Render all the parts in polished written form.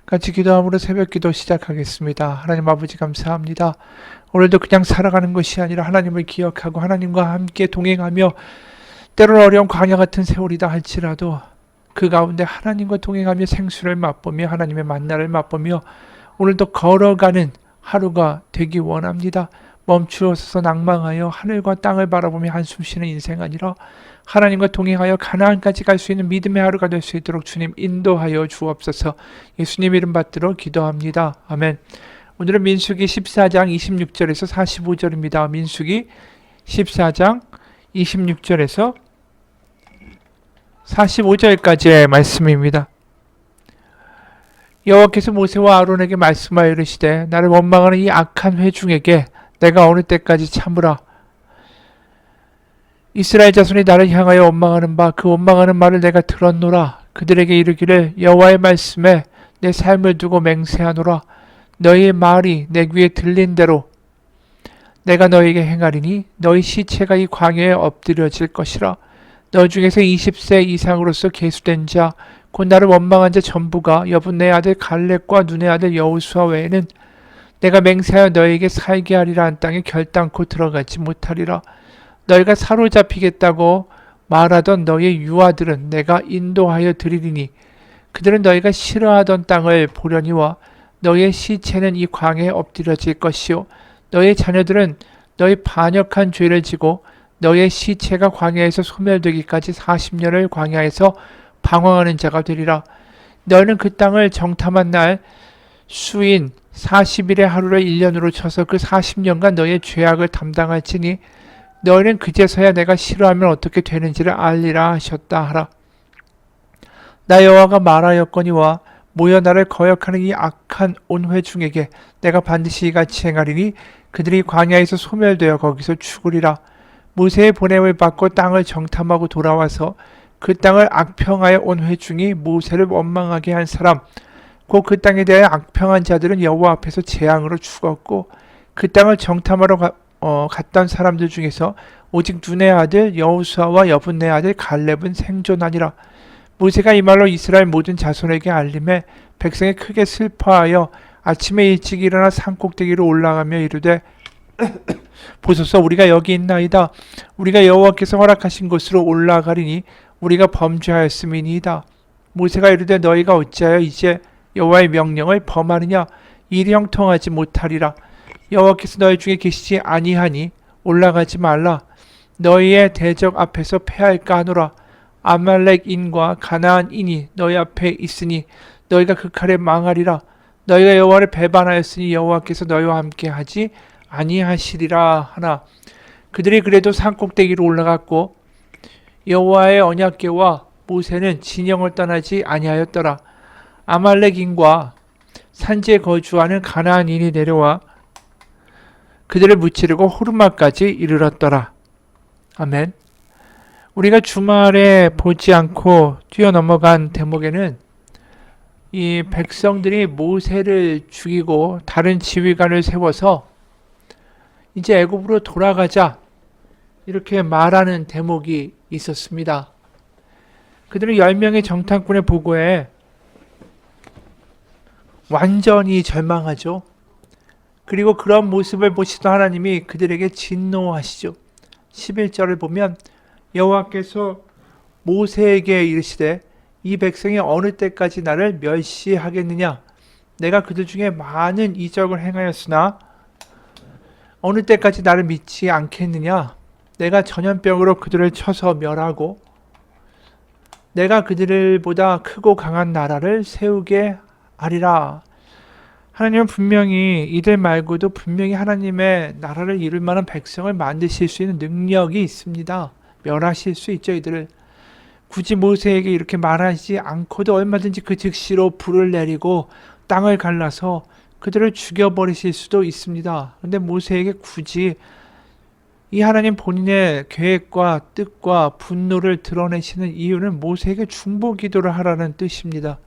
같이 기도함으로 새벽기도 시작하겠습니다. 하나님 아버지 감사합니다. 오늘도 그냥 살아가는 것이 아니라 하나님을 기억하고 하나님과 함께 동행하며 때로는 어려운 광야 같은 세월이다 할지라도 그 가운데 하나님과 동행하며 생수를 맛보며 하나님의 만나를 맛보며 오늘도 걸어가는 하루가 되기 원합니다. 멈추어서 낭망하여 하늘과 땅을 바라보며 한숨 쉬는 인생 아니라 하나님과 동행하여 가나안까지 갈 수 있는 믿음의 하루가 될 수 있도록 주님 인도하여 주옵소서. 예수님 이름 받들어 기도합니다. 아멘. 오늘은 민수기 14장 26절에서 45절입니다. 민수기 14장 26절에서 45절까지의 말씀입니다. 여호와께서 모세와 아론에게 말씀하여 이르시되 나를 원망하는 이 악한 회중에게 내가 어느 때까지 참으라. 이스라엘 자손이 나를 향하여 원망하는 바 그 원망하는 말을 내가 들었노라. 그들에게 이르기를 여호와의 말씀에 내 삶을 두고 맹세하노라. 너희의 말이 내 귀에 들린 대로 내가 너희에게 행하리니 너희 시체가 이 광야에 엎드려질 것이라. 너 중에서 20세 이상으로서 계수된 자 곧 나를 원망한 자 전부가 여분네 아들 갈렙과 눈의 아들 여호수아 외에는 내가 맹세하여 너희에게 살게 하리라 한 땅에 결단코 들어가지 못하리라. 너희가 사로잡히겠다고 말하던 너희의 유아들은 내가 인도하여 드리리니 그들은 너희가 싫어하던 땅을 보려니와 너희의 시체는 이 광야에 엎드려질 것이요 너희의 자녀들은 너희 반역한 죄를 지고 너희의 시체가 광야에서 소멸되기까지 40년을 광야에서 방황하는 자가 되리라. 너희는 그 땅을 정탐한 날 수인 40일의 하루를 1년으로 쳐서 그 40년간 너희의 죄악을 담당할지니 너희는 그제서야 내가 싫어하면 어떻게 되는지를 알리라 하셨다 하라. 나 여호와가 말하였거니와 모여 나를 거역하는 이 악한 온 회중에게 내가 반드시 이같이 행하리니 그들이 광야에서 소멸되어 거기서 죽으리라. 모세의 보냄을 받고 땅을 정탐하고 돌아와서 그 땅을 악평하여 온 회중이 모세를 원망하게 한 사람 곧 그 땅에 대해 악평한 자들은 여호와 앞에서 재앙으로 죽었고 그 땅을 정탐하러 갔던 사람들 중에서 오직 눈의 아들 여호수아와 여분네 아들 갈렙은 생존하니라. 모세가 이 말로 이스라엘 모든 자손에게 알림해 백성이 크게 슬퍼하여 아침에 일찍 일어나 산꼭대기로 올라가며 이르되 보소서 우리가 여기 있나이다. 우리가 여호와께서 허락하신 곳으로 올라가리니 우리가 범죄하였음이니이다. 모세가 이르되 너희가 어찌하여 이제 여호와의 명령을 범하느냐. 일이 형통하지 못하리라. 여호와께서 너희 중에 계시지 아니하니 올라가지 말라. 너희의 대적 앞에서 패할까 하노라. 아말렉인과 가나안인이 너희 앞에 있으니 너희가 그 칼에 망하리라. 너희가 여호와를 배반하였으니 여호와께서 너희와 함께 하지 아니하시리라 하나. 그들이 그래도 산꼭대기로 올라갔고 여호와의 언약궤와 모세는 진영을 떠나지 아니하였더라. 아말렉인과 산지에 거주하는 가나안인이 내려와 그들을 무찌르고 호르마까지 이르렀더라. 아멘. 우리가 주말에 보지 않고 뛰어넘어간 대목에는 이 백성들이 모세를 죽이고 다른 지휘관을 세워서 이제 애굽으로 돌아가자 이렇게 말하는 대목이 있었습니다. 그들은 10명의 정탐꾼의 보고에 완전히 절망하죠. 그리고 그런 모습을 보시던 하나님이 그들에게 진노하시죠. 11절을 보면 여호와께서 모세에게 이르시되 이 백성이 어느 때까지 나를 멸시하겠느냐. 내가 그들 중에 많은 이적을 행하였으나 어느 때까지 나를 믿지 않겠느냐. 내가 전염병으로 그들을 쳐서 멸하고 내가 그들보다 크고 강한 나라를 세우게 하리라. 하나님은 분명히 이들 말고도 분명히 하나님의 나라를 이룰 만한 백성을 만드실 수 있는 능력이 있습니다. 멸하실 수 있죠. 이들을 굳이 모세에게 이렇게 말하지 않고도 얼마든지 그 즉시로 불을 내리고 땅을 갈라서 그들을 죽여버리실 수도 있습니다. 그런데 모세에게 굳이 이 하나님 본인의 계획과 뜻과 분노를 드러내시는 이유는 모세에게 중보기도를 하라는 뜻입니다.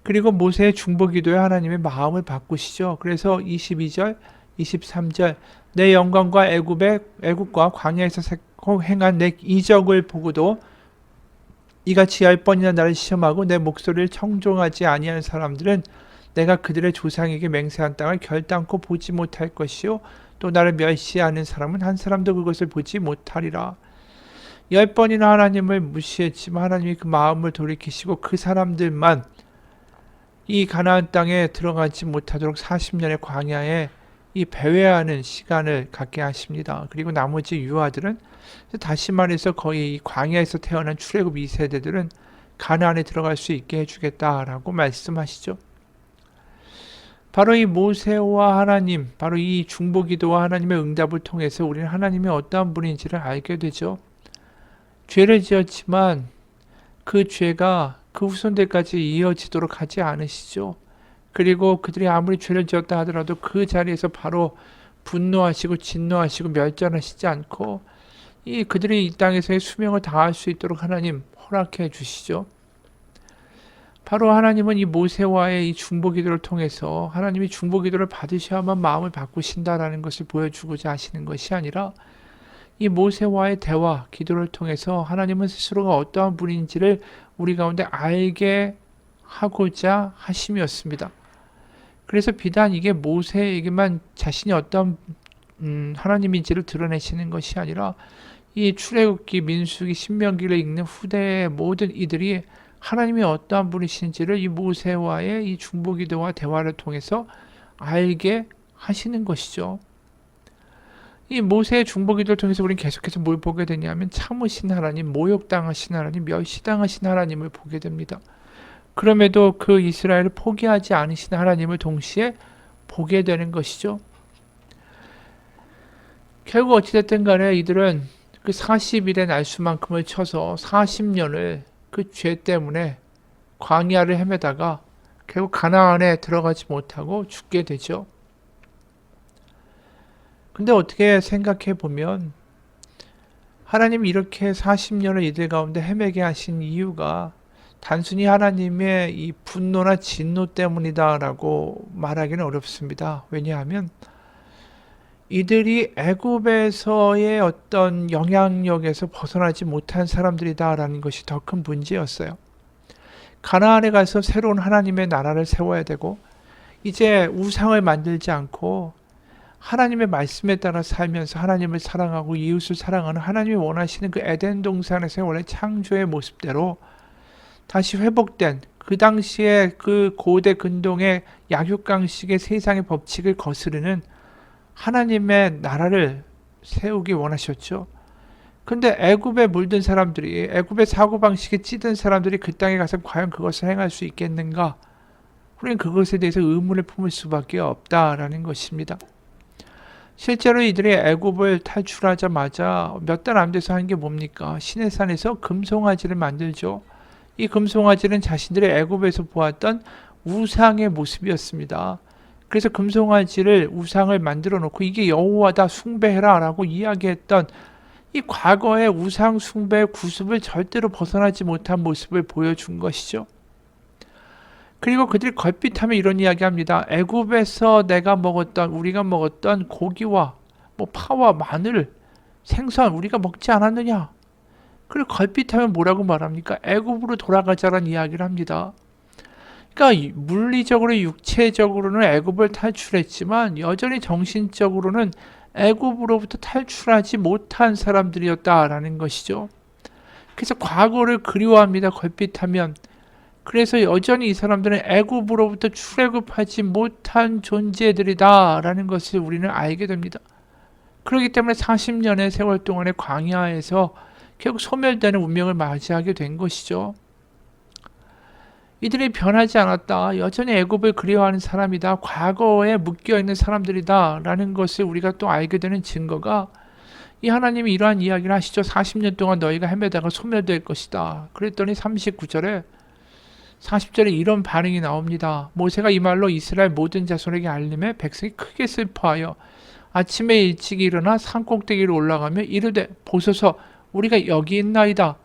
그리고 모세의 중보기도에 하나님의 마음을 바꾸시죠. 그래서 22절, 23절 내 영광과 애굽과 광야에서 행한 내 이적을 보고도 이같이 10번이나 나를 시험하고 내 목소리를 청종하지 아니하는 사람들은 내가 그들의 조상에게 맹세한 땅을 결단코 보지 못할 것이요 또 나를 멸시하는 사람은 한 사람도 그것을 보지 못하리라. 10번이나 하나님을 무시했지만 하나님이 그 마음을 돌이키시고 그 사람들만 이 가나안 땅에 들어가지 못하도록 40년의 광야에 이 배회하는 시간을 갖게 하십니다. 그리고 나머지 유아들은 다시 말해서 거의 이 광야에서 태어난 출애굽 2세대들은 가나안에 들어갈 수 있게 해주겠다라고 말씀하시죠. 바로 이 모세와 하나님, 바로 이 중보기도와 하나님의 응답을 통해서 우리는 하나님이 어떠한 분인지를 알게 되죠. 죄를 지었지만 그 죄가 그 후손들까지 이어지도록 하지 않으시죠. 그리고 그들이 아무리 죄를 지었다 하더라도 그 자리에서 바로 분노하시고 진노하시고 멸절하시지 않고 이 그들이 이 땅에서의 수명을 다할 수 있도록 하나님 허락해 주시죠. 바로 하나님은 이 모세와의 이 중보기도를 통해서 하나님이 중보기도를 받으셔야만 마음을 바꾸신다라는 것을 보여주고자 하시는 것이 아니라 이 모세와의 대화, 기도를 통해서 하나님은 스스로가 어떠한 분인지를 우리 가운데 알게 하고자 하심이었습니다. 그래서 비단 이게 모세에게만 자신이 어떤 하나님인지를 드러내시는 것이 아니라 이 출애굽기, 민수기, 신명기를 읽는 후대의 모든 이들이 하나님이 어떠한 분이신지를 이 모세와의 이 중보기도와 대화를 통해서 알게 하시는 것이죠. 이 모세의 중보기도를 통해서 우리는 계속해서 뭘 보게 되냐면 참으신 하나님, 모욕당하신 하나님, 멸시당하신 하나님을 보게 됩니다. 그럼에도 그 이스라엘을 포기하지 않으신 하나님을 동시에 보게 되는 것이죠. 결국 어찌됐든 간에 이들은 그 40일의 날수만큼을 쳐서 40년을 그 죄 때문에 광야를 헤매다가 결국 가나안에 들어가지 못하고 죽게 되죠. 근데 어떻게 생각해 보면 하나님이 이렇게 40년을 이들 가운데 헤매게 하신 이유가 단순히 하나님의 이 분노나 진노 때문이다라고 말하기는 어렵습니다. 왜냐하면 이들이 애굽에서의 어떤 영향력에서 벗어나지 못한 사람들이다라는 것이 더 큰 문제였어요. 가나안에 가서 새로운 하나님의 나라를 세워야 되고 이제 우상을 만들지 않고 하나님의 말씀에 따라 살면서 하나님을 사랑하고 이웃을 사랑하는 하나님이 원하시는 그 에덴 동산에서의 원래 창조의 모습대로 다시 회복된 그 당시에 그 고대 근동의 약육강식의 세상의 법칙을 거스르는 하나님의 나라를 세우기 원하셨죠. 근데 애굽에 물든 사람들이, 애굽의 사고방식에 찌든 사람들이 그 땅에 가서 과연 그것을 행할 수 있겠는가? 우리는 그것에 대해서 의문을 품을 수밖에 없다라는 것입니다. 실제로 이들이 애굽을 탈출하자마자 몇 달 안 돼서 한 게 뭡니까? 시내산에서 금송아지를 만들죠. 이 금송아지는 자신들의 애굽에서 보았던 우상의 모습이었습니다. 그래서 금송아지를 우상을 만들어 놓고 이게 여호와다 숭배해라 라고 이야기했던 이 과거의 우상 숭배의 구습을 절대로 벗어나지 못한 모습을 보여준 것이죠. 그리고 그들이 걸핏하면 이런 이야기합니다. 애굽에서 우리가 먹었던 고기와 파와 마늘, 생선 우리가 먹지 않았느냐? 그리고 걸핏하면 뭐라고 말합니까? 애굽으로 돌아가자라는 이야기를 합니다. 그러니까 물리적으로 육체적으로는 애굽을 탈출했지만 여전히 정신적으로는 애굽으로부터 탈출하지 못한 사람들이었다라는 것이죠. 그래서 과거를 그리워합니다. 걸핏하면. 그래서 여전히 이 사람들은 애굽으로부터 출애굽하지 못한 존재들이다라는 것을 우리는 알게 됩니다. 그렇기 때문에 40년의 세월 동안의 광야에서 결국 소멸되는 운명을 맞이하게 된 것이죠. 이들이 변하지 않았다. 여전히 애굽을 그리워하는 사람이다. 과거에 묶여있는 사람들이다. 라는 것을 우리가 또 알게 되는 증거가 이 하나님이 이러한 이야기를 하시죠. 40년 동안 너희가 헤매다가 소멸될 것이다. 그랬더니 39절에 40절에 이런 반응이 나옵니다. 모세가 이 말로 이스라엘 모든 자손에게 알림해 백성이 크게 슬퍼하여 아침에 일찍 일어나 산꼭대기로 올라가며 이르되 보소서 우리가 여기 있나이다.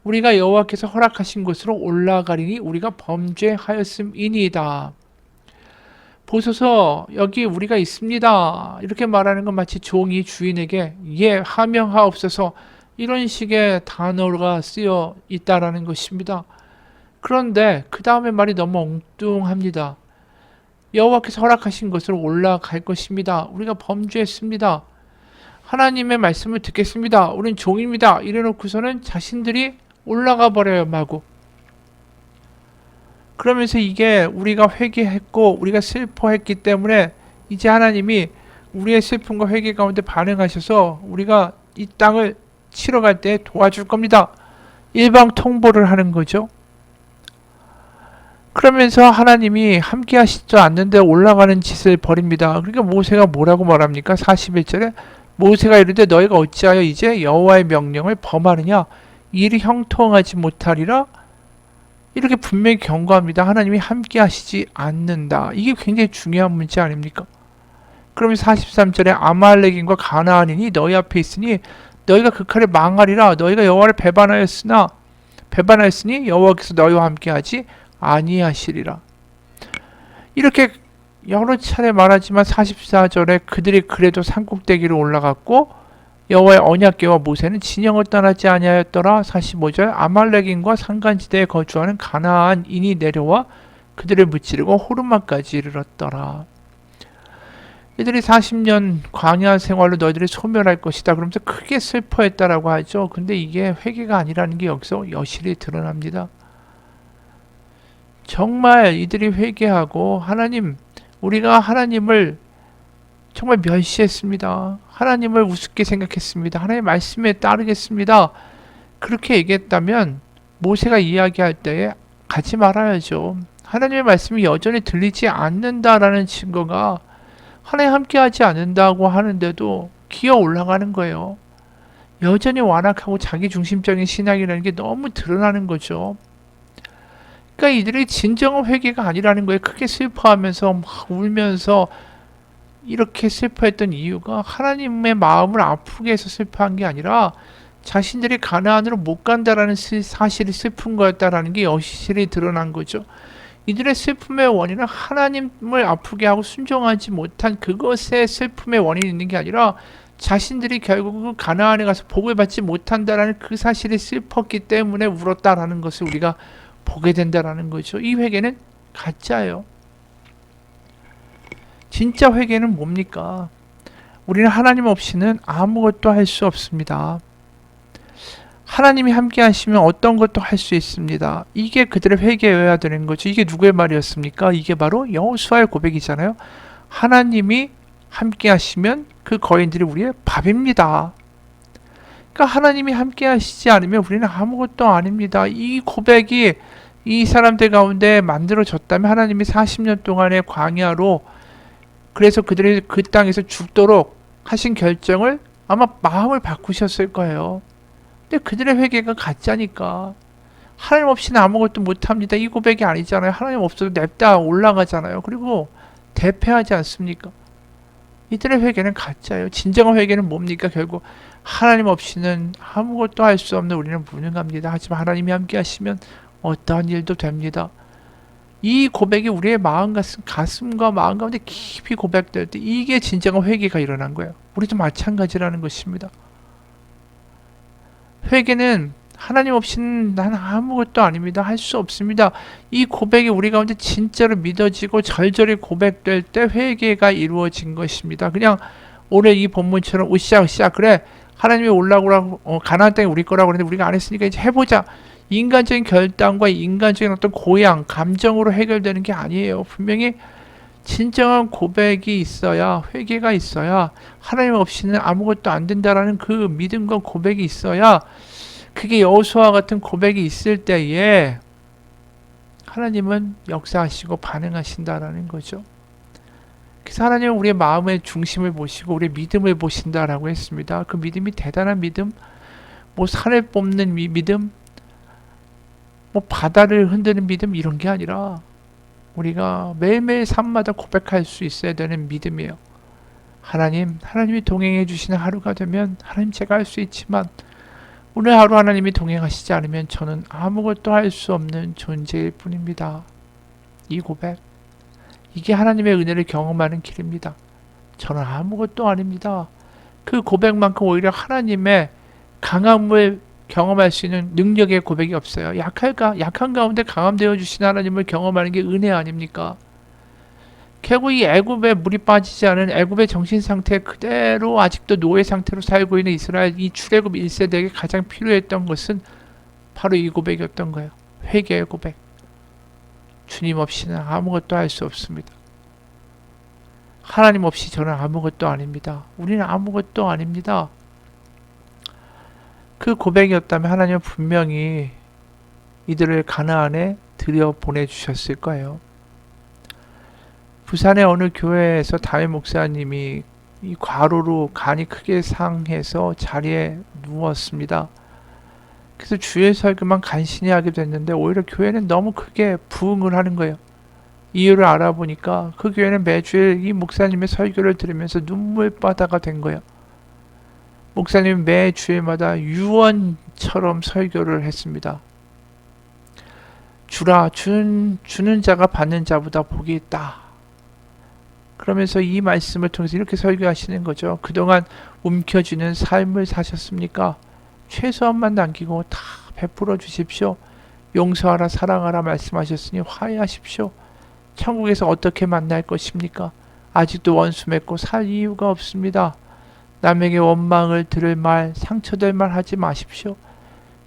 우리가 여호와께서 허락하신 곳으로 올라가리니 우리가 범죄하였음이니이다. 보소서 여기 우리가 있습니다. 이렇게 말하는 건 마치 종이 주인에게 예 하명하옵소서 이런 식의 단어가 쓰여 있다라는 것입니다. 그런데 그 다음에 말이 너무 엉뚱합니다. 여호와께서 허락하신 것으로 올라갈 것입니다. 우리가 범죄했습니다. 하나님의 말씀을 듣겠습니다. 우린 종입니다. 이래놓고서는 자신들이 올라가 버려요, 마구. 그러면서 이게 우리가 회개했고 우리가 슬퍼했기 때문에 이제 하나님이 우리의 슬픔과 회개 가운데 반응하셔서 우리가 이 땅을 치러 갈 때 도와줄 겁니다. 일방 통보를 하는 거죠. 그러면서 하나님이 함께 하시지 않는데 올라가는 짓을 벌입니다. 그러니까 모세가 뭐라고 말합니까? 41절에 모세가 이르되 너희가 어찌하여 이제 여호와의 명령을 범하느냐 일이 형통하지 못하리라. 이렇게 분명히 경고합니다. 하나님이 함께 하시지 않는다. 이게 굉장히 중요한 문제 아닙니까? 그러면 43절에 아말렉인과 가나안인이 너희 앞에 있으니 너희가 그 칼에 망하리라. 너희가 여호와를 배반하였으니 여호와께서 너희와 함께 하지 아니하시리라. 이렇게 여러 차례 말하지만 44절에 그들이 그래도 산꼭대기로 올라갔고 여호와의 언약궤와 모세는 진영을 떠나지 아니하였더라. 45절 아말렉인과 산간지대에 거주하는 가나안인이 내려와 그들을 무찌르고 호르마까지 이르렀더라. 이들이 40년 광야 생활로 너희들이 소멸할 것이다. 그러면서 크게 슬퍼했다라고 하죠. 근데 이게 회개가 아니라는 게 여기서 여실히 드러납니다. 정말 이들이 회개하고 하나님, 우리가 하나님을 정말 멸시했습니다. 하나님을 우습게 생각했습니다. 하나님의 말씀에 따르겠습니다. 그렇게 얘기했다면 모세가 이야기할 때에 가지 말아야죠. 하나님의 말씀이 여전히 들리지 않는다라는 증거가 하나님 함께하지 않는다고 하는데도 기어 올라가는 거예요. 여전히 완악하고 자기중심적인 신앙이라는 게 너무 드러나는 거죠. 그러니까 이들이 진정한 회개가 아니라는 거예요. 크게 슬퍼하면서 막 울면서 이렇게 슬퍼했던 이유가 하나님의 마음을 아프게 해서 슬퍼한 게 아니라 자신들이 가나안으로 못 간다라는 사실이 슬픈 거였다라는 게 여실히 드러난 거죠. 이들의 슬픔의 원인은 하나님을 아프게 하고 순종하지 못한 그것의 슬픔의 원인이 있는 게 아니라 자신들이 결국 가나안에 가서 복을 받지 못한다라는 그 사실이 슬펐기 때문에 울었다라는 것을 우리가 보게 된다라는 거죠. 이 회개는 가짜예요. 진짜 회개는 뭡니까? 우리는 하나님 없이는 아무것도 할 수 없습니다. 하나님이 함께 하시면 어떤 것도 할 수 있습니다. 이게 그들의 회개여야 되는 거죠. 이게 누구의 말이었습니까? 이게 바로 여호수아의 고백이잖아요. 하나님이 함께 하시면 그 거인들이 우리의 밥입니다. 그러니까 하나님이 함께 하시지 않으면 우리는 아무것도 아닙니다. 이 고백이 이 사람들 가운데 만들어졌다면 하나님이 40년 동안의 광야로 그래서 그들이 그 땅에서 죽도록 하신 결정을 아마 마음을 바꾸셨을 거예요. 근데 그들의 회개가 가짜니까 하나님 없이는 아무것도 못합니다. 이 고백이 아니잖아요. 하나님 없어도 냅다 올라가잖아요. 그리고 대패하지 않습니까? 이들의 회개는 가짜예요. 진정한 회개는 뭡니까? 결국 하나님 없이는 아무것도 할 수 없는 우리는 무능합니다. 하지만 하나님이 함께 하시면 어떠한 일도 됩니다. 이 고백이 우리의 가슴과 마음 가운데 깊이 고백될 때 이게 진정한 회개가 일어난 거예요. 우리도 마찬가지라는 것입니다. 회개는 하나님 없이는 난 아무것도 아닙니다. 할 수 없습니다. 이 고백이 우리 가운데 진짜로 믿어지고 절절히 고백될 때 회개가 이루어진 것입니다. 그냥 오늘 이 본문처럼 으쌰으쌰 그래 하나님이 올라오라고 가나안 땅이 우리 거라고 그랬는데 우리가 안 했으니까 이제 해보자. 인간적인 결단과 인간적인 어떤 고양, 감정으로 해결되는 게 아니에요. 분명히 진정한 고백이 있어야, 회개가 있어야, 하나님 없이는 아무것도 안 된다라는 그 믿음과 고백이 있어야, 그게 여호수아와 같은 고백이 있을 때에 하나님은 역사하시고 반응하신다라는 거죠. 그래서 하나님은 우리의 마음의 중심을 보시고 우리의 믿음을 보신다라고 했습니다. 그 믿음이 대단한 믿음, 뭐 산을 뽑는 믿음, 뭐 바다를 흔드는 믿음 이런 게 아니라 우리가 매일매일 삶마다 고백할 수 있어야 되는 믿음이에요. 하나님이 동행해 주시는 하루가 되면 하나님 제가 할 수 있지만 오늘 하루 하나님이 동행하시지 않으면 저는 아무것도 할 수 없는 존재일 뿐입니다. 이 고백, 이게 하나님의 은혜를 경험하는 길입니다. 저는 아무것도 아닙니다. 그 고백만큼 오히려 하나님의 강함을 경험할 수 있는 능력의 고백이 없어요. 약한 가운데 강함되어 주신 하나님을 경험하는 게 은혜 아닙니까? 결국 이 애굽에 물이 빠지지 않은 애굽의 정신 상태 그대로 아직도 노예 상태로 살고 있는 이스라엘 이 출애굽 1세대에게 가장 필요했던 것은 바로 이 고백이었던 거예요. 회개의 고백. 주님 없이는 아무것도 할 수 없습니다. 하나님 없이 저는 아무것도 아닙니다. 우리는 아무것도 아닙니다. 그 고백이었다면 하나님은 분명히 이들을 가나안에 들여 보내주셨을 거예요. 부산의 어느 교회에서 담임 목사님이 이 과로로 간이 크게 상해서 자리에 누웠습니다. 그래서 주일 설교만 간신히 하게 됐는데 오히려 교회는 너무 크게 부응을 하는 거예요. 이유를 알아보니까 그 교회는 매주일 이 목사님의 설교를 들으면서 눈물바다가 된 거예요. 목사님은 매 주일마다 유언처럼 설교를 했습니다. 주는 자가 받는 자보다 복이 있다. 그러면서 이 말씀을 통해서 이렇게 설교하시는 거죠. 그동안 움켜쥐는 삶을 사셨습니까? 최소한만 남기고 다 베풀어 주십시오. 용서하라 사랑하라 말씀하셨으니 화해하십시오. 천국에서 어떻게 만날 것입니까? 아직도 원수 맺고 살 이유가 없습니다. 남에게 원망을 들을 말, 상처될 말 하지 마십시오.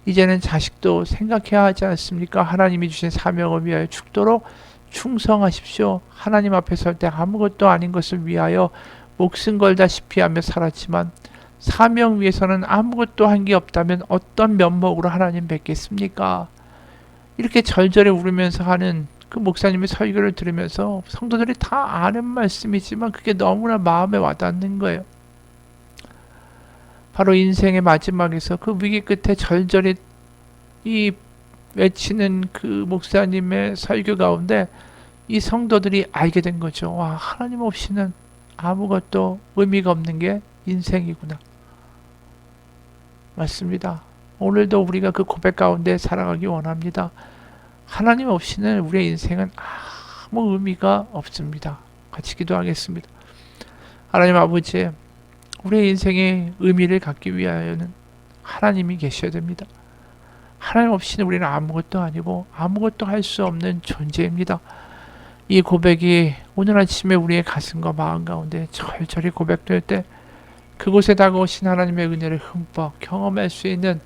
이제는 자식도 생각해야 하지 않습니까? 하나님이 주신 사명을 위하여 죽도록 충성하십시오. 하나님 앞에 설 때 아무것도 아닌 것을 위하여 목숨 걸다시피 하며 살았지만 사명 위해서는 아무것도 한 게 없다면 어떤 면목으로 하나님 뵙겠습니까? 이렇게 절절히 울으면서 하는 그 목사님의 설교를 들으면서 성도들이 다 아는 말씀이지만 그게 너무나 마음에 와닿는 거예요. 바로 인생의 마지막에서 그 위기 끝에 절절히 이 외치는 그 목사님의 설교 가운데 이 성도들이 알게 된 거죠. 와, 하나님 없이는 아무것도 의미가 없는 게 인생이구나. 맞습니다. 오늘도 우리가 그 고백 가운데 살아가기 원합니다. 하나님 없이는 우리의 인생은 아무 의미가 없습니다. 같이 기도하겠습니다. 하나님 아버지, 우리의 인생의 의미를 갖기 위하여는 하나님이 계셔야 됩니다. 하나님 없이는 우리는 아무것도 아니고 아무것도 할 수 없는 존재입니다. 이 고백이 오늘 아침에 우리의 가슴과 마음 가운데 절절히 고백될 때 그곳에 다가오신 하나님의 은혜를 흠뻑 경험할 수 있는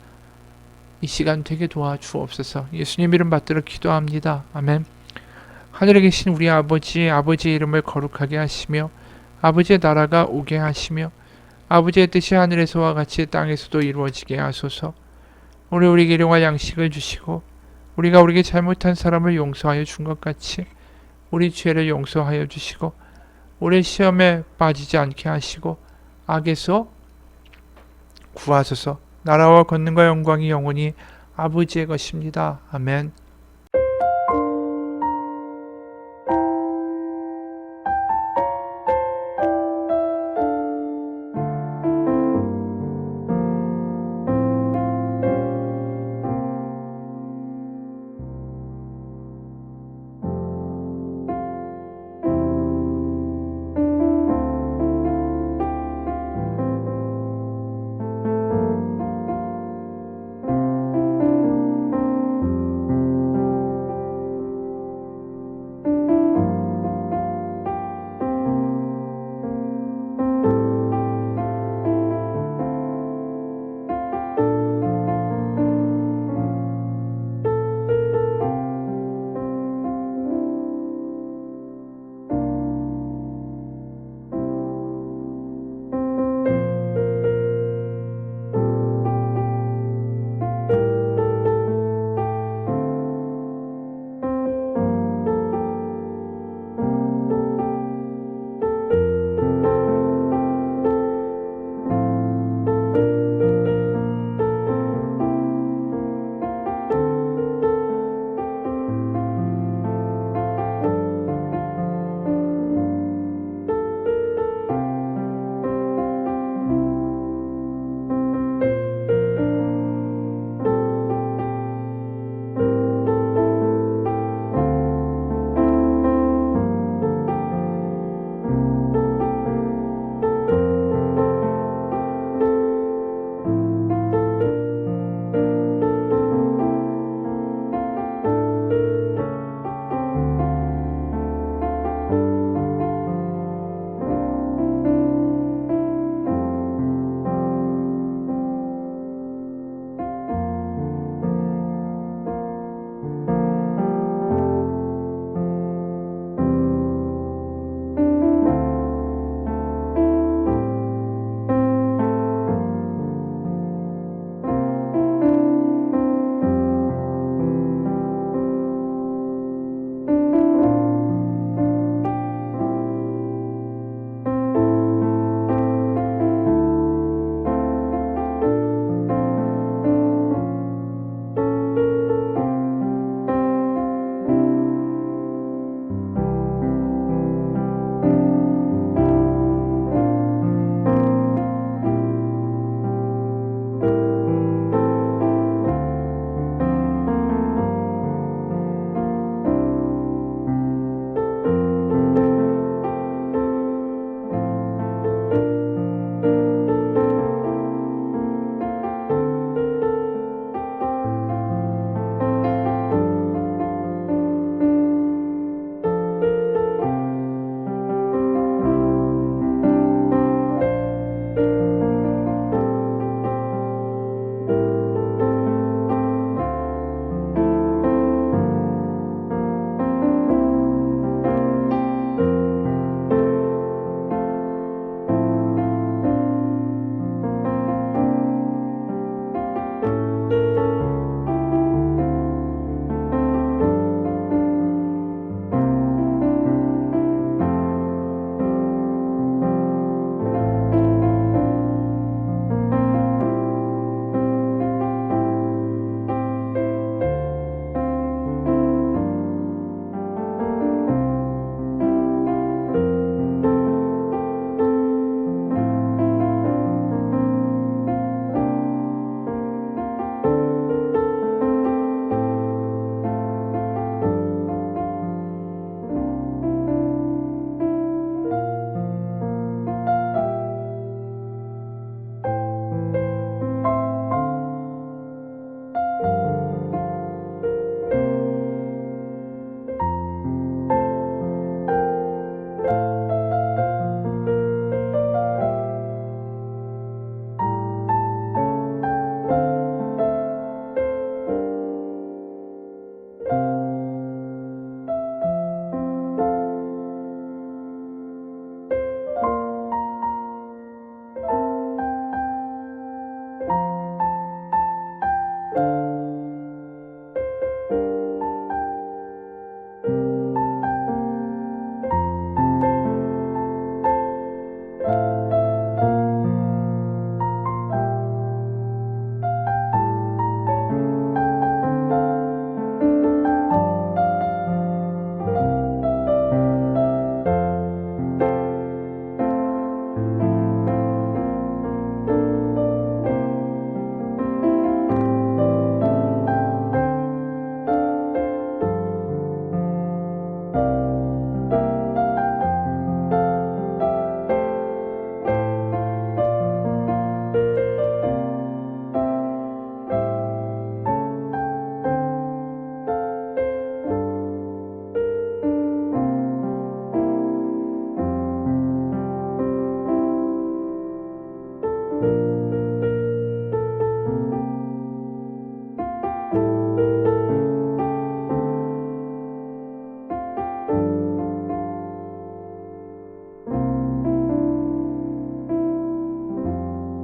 이 시간 되게 도와주옵소서. 예수님 이름 받들어 기도합니다. 아멘. 하늘에 계신 우리 아버지의 이름을 거룩하게 하시며 아버지의 나라가 오게 하시며 아버지의 뜻이 하늘에서와 같이 땅에서도 이루어지게 하소서. 오늘 우리에게 일용할 양식을 주시고 우리가 우리에게 잘못한 사람을 용서하여 준 것 같이 우리 죄를 용서하여 주시고 우리 시험에 빠지지 않게 하시고 악에서 구하소서. 나라와 권능과 영광이 영원히 아버지의 것입니다. 아멘.